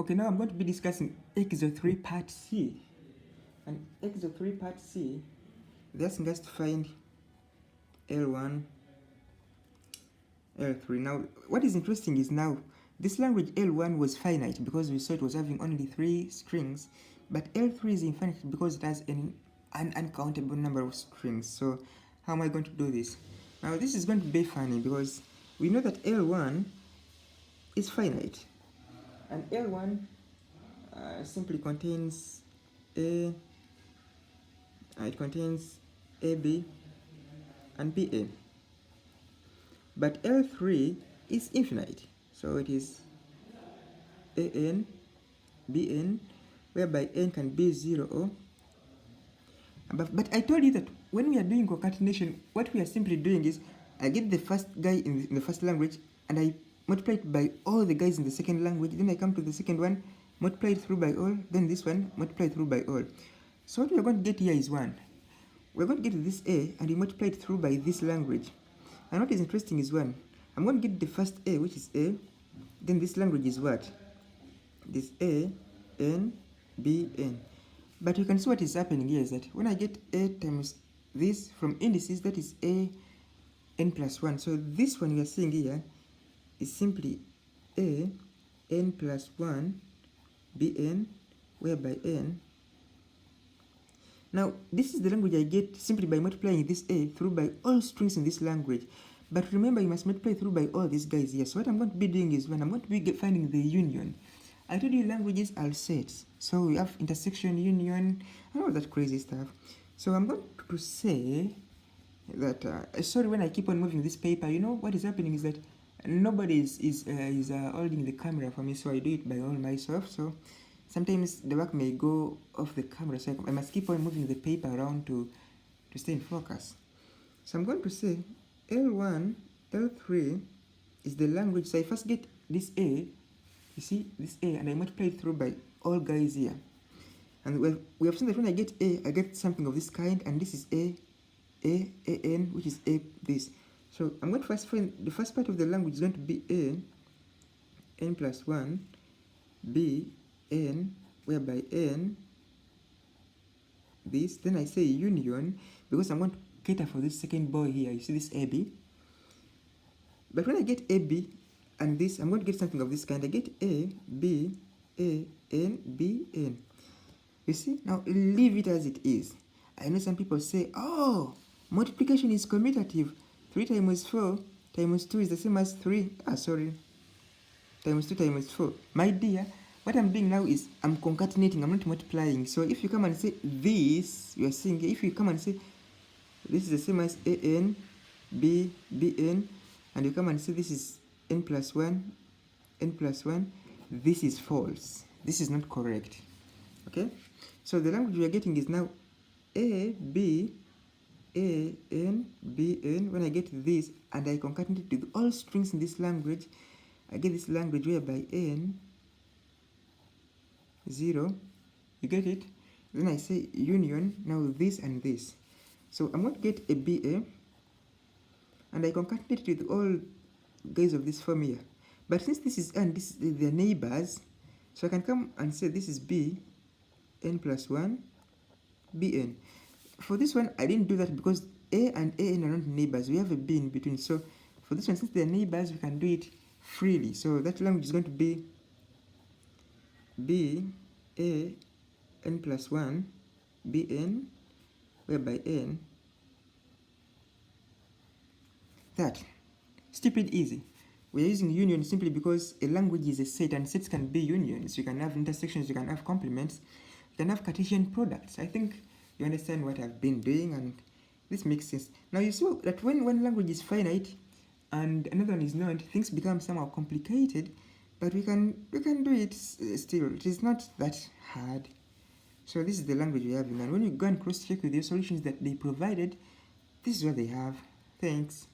Okay, now I'm going to be discussing exo 3 part C. And exo 3 part C, they're asking us to find L1, L3. Now, what is interesting is now, this language L1 was finite because we saw it was having only 3 strings, but L3 is infinite because it has an uncountable number of strings. So, how am I going to do this? Now, this is going to be funny because we know that L1 is finite, and L1 simply contains a it contains AB and BA, but L3 is infinite, so it is AN, BN, whereby N can be 0 or above. But I told you that when we are doing concatenation, what we are simply doing is I get the first guy in the first language and I multiply it by all the guys in the second language, then I come to the second one, multiply it through by all, then this one, multiply through by all. So what we are going to get here is 1. We're going to get this A and we multiply it through by this language. And what is interesting is 1. I'm going to get the first A, which is A, then this language is what? This A, N, B, N. But you can see what is happening here is that when I get A times this from indices, that is A, N plus 1. So this one we are seeing here is simply A, N plus 1, Bn, whereby N. Now, this is the language I get simply by multiplying this A through by all strings in this language. But remember, you must multiply through by all these guys here. So what I'm going to be doing is when I'm going to be finding the union. I told you languages are sets. So we have intersection, union, and all that crazy stuff. So I'm going to say that, sorry when I keep on moving this paper, you know what is happening is that nobody is holding the camera for me, so I do it by all myself. So sometimes the work may go off the camera, so I must keep on moving the paper around to stay in focus. So I'm going to say L1, L3 is the language. So I first get this A, you see, this A, and I multiply it through by all guys here. And we have seen that when I get A, I get something of this kind, and this is A, N, which is A, this. So I'm going to first find the first part of the language is going to be A, N plus 1, B, N, whereby N, this, then I say union, because I'm going to cater for this second boy here. You see this AB? But when I get AB and this, I'm going to get something of this kind. I get A, B, A, N, B, N. You see? Now leave it as it is. I know some people say, oh, multiplication is commutative. 3 times 4 times 2 is the same as 3. Times 2 times 4. My dear, what I'm doing now is I'm concatenating, I'm not multiplying. So if you come and say this, you are seeing, if you come and say this is the same as AN, B, BN, and you come and say this is N plus 1, N plus 1, this is false. This is not correct. Okay? So the language we are getting is now A, B, A, N, B, N. When I get this and I concatenate it with all strings in this language, I get this language whereby N, 0, you get it? Then I say union, now this and this. So I'm going to get a BA, and I concatenate it with all guys of this form here. But since this is N, this is their neighbors, so I can come and say this is B, N plus 1, Bn. For this one, I didn't do that because A and AN are not neighbors. We have a B in between. So for this one, since they're neighbors, we can do it freely. So that language is going to be B, A, N plus 1, Bn, whereby N. That. Stupid easy. We are using union simply because a language is a set, and sets can be unions. You can have intersections, you can have complements, you can have Cartesian products. I think you understand what I've been doing, and this makes sense. Now you see that when one language is finite and another one is not, things become somehow complicated, but we can do it still. It is not that hard. So this is the language we have, and when you go and cross-check with the solutions that they provided, this is what they have. Thanks.